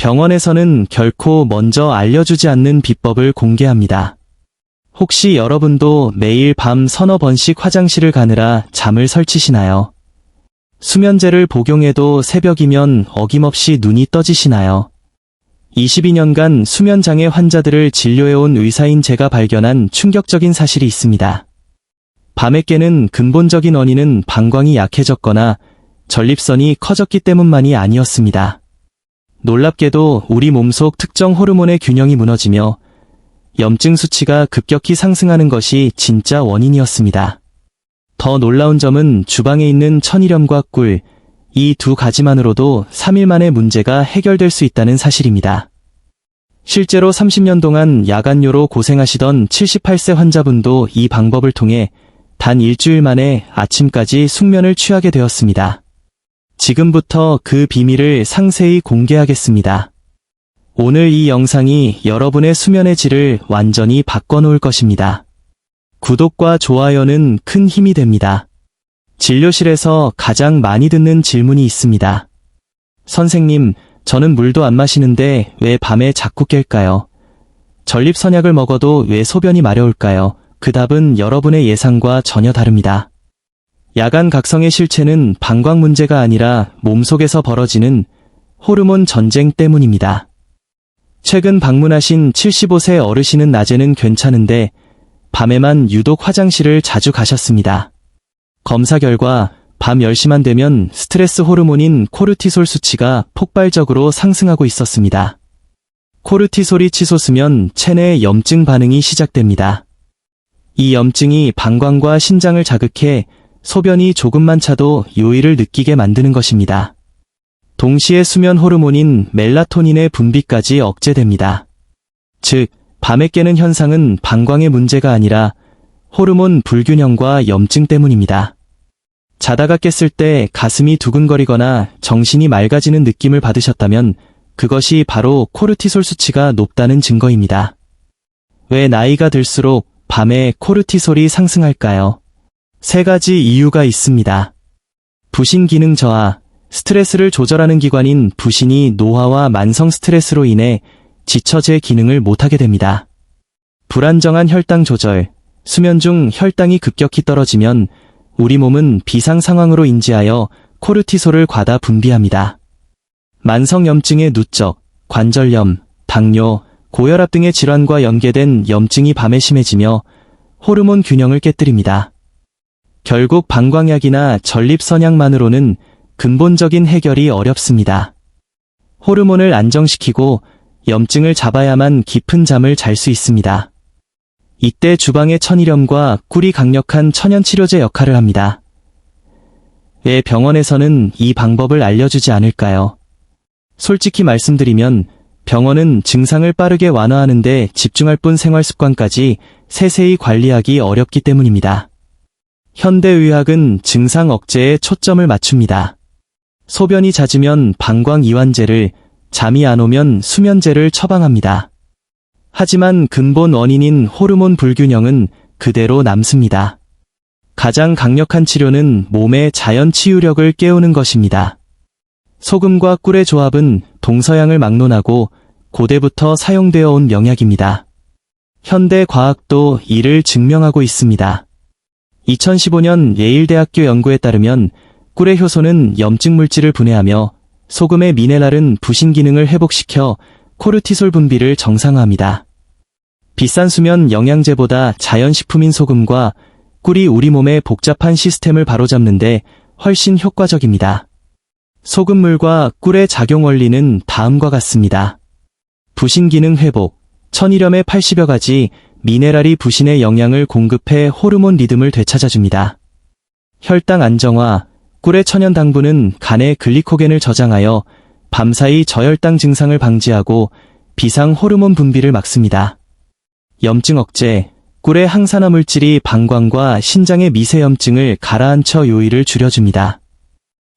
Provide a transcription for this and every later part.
병원에서는 결코 먼저 알려주지 않는 비법을 공개합니다. 혹시 여러분도 매일 밤 서너 번씩 화장실을 가느라 잠을 설치시나요? 수면제를 복용해도 새벽이면 어김없이 눈이 떠지시나요? 22년간 수면장애 환자들을 진료해온 의사인 제가 발견한 충격적인 사실이 있습니다. 밤에 깨는 근본적인 원인은 방광이 약해졌거나 전립선이 커졌기 때문만이 아니었습니다. 놀랍게도 우리 몸속 특정 호르몬의 균형이 무너지며 염증 수치가 급격히 상승하는 것이 진짜 원인이었습니다. 더 놀라운 점은 주방에 있는 천일염과 꿀, 이 두 가지만으로도 3일 만에 문제가 해결될 수 있다는 사실입니다. 실제로 30년 동안 야간요로 고생하시던 78세 환자분도 이 방법을 통해 단 일주일 만에 아침까지 숙면을 취하게 되었습니다. 지금부터 그 비밀을 상세히 공개하겠습니다. 오늘 이 영상이 여러분의 수면의 질을 완전히 바꿔놓을 것입니다. 구독과 좋아요는 큰 힘이 됩니다. 진료실에서 가장 많이 듣는 질문이 있습니다. 선생님, 저는 물도 안 마시는데 왜 밤에 자꾸 깰까요? 전립선약을 먹어도 왜 소변이 마려울까요? 그 답은 여러분의 예상과 전혀 다릅니다. 야간 각성의 실체는 방광 문제가 아니라 몸속에서 벌어지는 호르몬 전쟁 때문입니다. 최근 방문하신 75세 어르신은 낮에는 괜찮은데 밤에만 유독 화장실을 자주 가셨습니다. 검사 결과 밤 10시만 되면 스트레스 호르몬인 코르티솔 수치가 폭발적으로 상승하고 있었습니다. 코르티솔이 치솟으면 체내에 염증 반응이 시작됩니다. 이 염증이 방광과 신장을 자극해 소변이 조금만 차도 요일을 느끼게 만드는 것입니다. 동시에 수면 호르몬인 멜라토닌의 분비까지 억제됩니다. 즉, 밤에 깨는 현상은 방광의 문제가 아니라 호르몬 불균형과 염증 때문입니다. 자다가 깼을 때 가슴이 두근거리거나 정신이 맑아지는 느낌을 받으셨다면 그것이 바로 코르티솔 수치가 높다는 증거입니다. 왜 나이가 들수록 밤에 코르티솔이 상승할까요? 3가지 이유가 있습니다. 부신 기능 저하, 스트레스를 조절하는 기관인 부신이 노화와 만성 스트레스로 인해 지쳐 제 기능을 못하게 됩니다. 불안정한 혈당 조절, 수면 중 혈당이 급격히 떨어지면 우리 몸은 비상 상황으로 인지하여 코르티솔을 과다 분비합니다. 만성 염증의 누적, 관절염, 당뇨, 고혈압 등의 질환과 연계된 염증이 밤에 심해지며 호르몬 균형을 깨뜨립니다. 결국 방광약이나 전립선약만으로는 근본적인 해결이 어렵습니다. 호르몬을 안정시키고 염증을 잡아야만 깊은 잠을 잘 수 있습니다. 이때 주방의 천일염과 꿀이 강력한 천연치료제 역할을 합니다. 왜 병원에서는 이 방법을 알려주지 않을까요? 솔직히 말씀드리면 병원은 증상을 빠르게 완화하는 데 집중할 뿐 생활습관까지 세세히 관리하기 어렵기 때문입니다. 현대의학은 증상 억제에 초점을 맞춥니다. 소변이 잦으면 방광 이완제를, 잠이 안 오면 수면제를 처방합니다. 하지만 근본 원인인 호르몬 불균형은 그대로 남습니다. 가장 강력한 치료는 몸의 자연 치유력을 깨우는 것입니다. 소금과 꿀의 조합은 동서양을 막론하고 고대부터 사용되어 온 명약입니다. 현대 과학도 이를 증명하고 있습니다. 2015년 예일대학교 연구에 따르면 꿀의 효소는 염증 물질을 분해하며 소금의 미네랄은 부신 기능을 회복시켜 코르티솔 분비를 정상화합니다. 비싼 수면 영양제보다 자연식품인 소금과 꿀이 우리 몸의 복잡한 시스템을 바로잡는데 훨씬 효과적입니다. 소금물과 꿀의 작용 원리는 다음과 같습니다. 부신 기능 회복, 천일염의 80여 가지 미네랄이 부신의 영양을 공급해 호르몬 리듬을 되찾아줍니다. 혈당 안정화, 꿀의 천연 당분은 간의 글리코겐을 저장하여 밤사이 저혈당 증상을 방지하고 비상 호르몬 분비를 막습니다. 염증 억제, 꿀의 항산화 물질이 방광과 신장의 미세염증을 가라앉혀 요일을 줄여줍니다.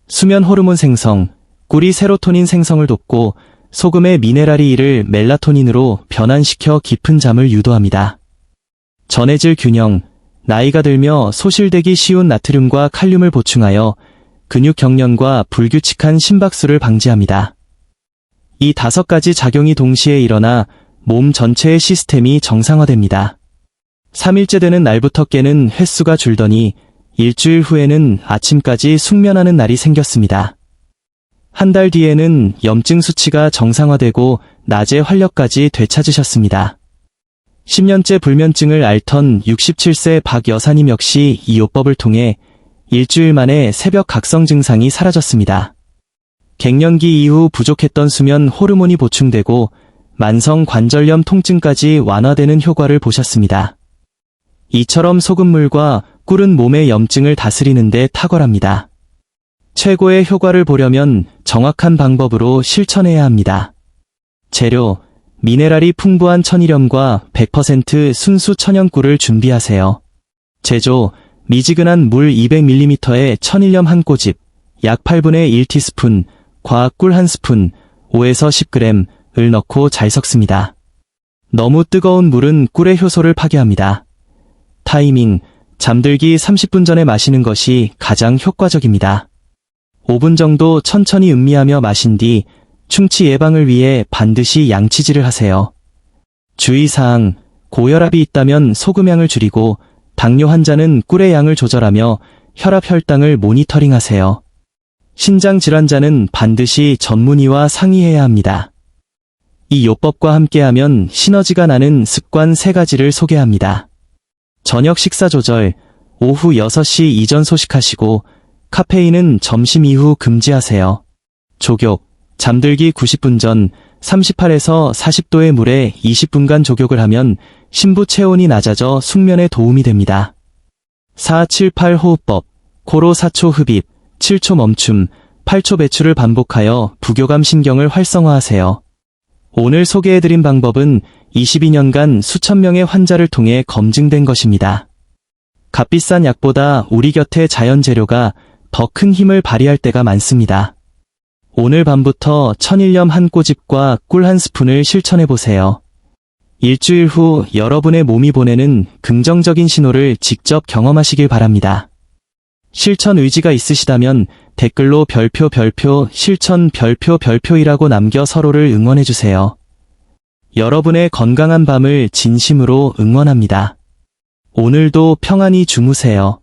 수면 호르몬 생성, 꿀이 세로토닌 생성을 돕고 소금의 미네랄이 이를 멜라토닌으로 변환시켜 깊은 잠을 유도합니다. 전해질 균형, 나이가 들며 소실되기 쉬운 나트륨과 칼륨을 보충하여 근육 경련과 불규칙한 심박수를 방지합니다. 이 5가지 작용이 동시에 일어나 몸 전체의 시스템이 정상화됩니다. 3일째 되는 날부터 깨는 횟수가 줄더니 일주일 후에는 아침까지 숙면하는 날이 생겼습니다. 한 달 뒤에는 염증 수치가 정상화되고 낮에 활력까지 되찾으셨습니다. 10년째 불면증을 앓던 67세 박 여사님 역시 이 요법을 통해 일주일 만에 새벽 각성 증상이 사라졌습니다. 갱년기 이후 부족했던 수면 호르몬이 보충되고 만성 관절염 통증까지 완화되는 효과를 보셨습니다. 이처럼 소금물과 꿀은 몸의 염증을 다스리는 데 탁월합니다. 최고의 효과를 보려면 정확한 방법으로 실천해야 합니다. 재료, 미네랄이 풍부한 천일염과 100% 순수 천연꿀을 준비하세요. 제조, 미지근한 물 200ml에 천일염 한 꼬집, 약 8분의 1티스푼, 과학꿀 1스푼, 5에서 10g을 넣고 잘 섞습니다. 너무 뜨거운 물은 꿀의 효소를 파괴합니다. 타이밍, 잠들기 30분 전에 마시는 것이 가장 효과적입니다. 5분 정도 천천히 음미하며 마신 뒤 충치 예방을 위해 반드시 양치질을 하세요. 주의사항, 고혈압이 있다면 소금량을 줄이고 당뇨 환자는 꿀의 양을 조절하며 혈압 혈당을 모니터링하세요. 신장 질환자는 반드시 전문의와 상의해야 합니다. 이 요법과 함께하면 시너지가 나는 습관 3가지를 소개합니다. 저녁 식사 조절, 오후 6시 이전 소식하시고 카페인은 점심 이후 금지하세요. 족욕, 잠들기 90분 전 38에서 40도의 물에 20분간 족욕을 하면 신부 체온이 낮아져 숙면에 도움이 됩니다. 4-7-8 호흡법, 코로 4초 흡입, 7초 멈춤, 8초 배출을 반복하여 부교감 신경을 활성화하세요. 오늘 소개해드린 방법은 22년간 수천 명의 환자를 통해 검증된 것입니다. 값비싼 약보다 우리 곁의 자연 재료가 더 큰 힘을 발휘할 때가 많습니다. 오늘 밤부터 천일염 한 꼬집과 꿀 1스푼을 실천해보세요. 일주일 후 여러분의 몸이 보내는 긍정적인 신호를 직접 경험하시길 바랍니다. 실천 의지가 있으시다면 댓글로 별표 실천 별표이라고 남겨 서로를 응원해주세요. 여러분의 건강한 밤을 진심으로 응원합니다. 오늘도 평안히 주무세요.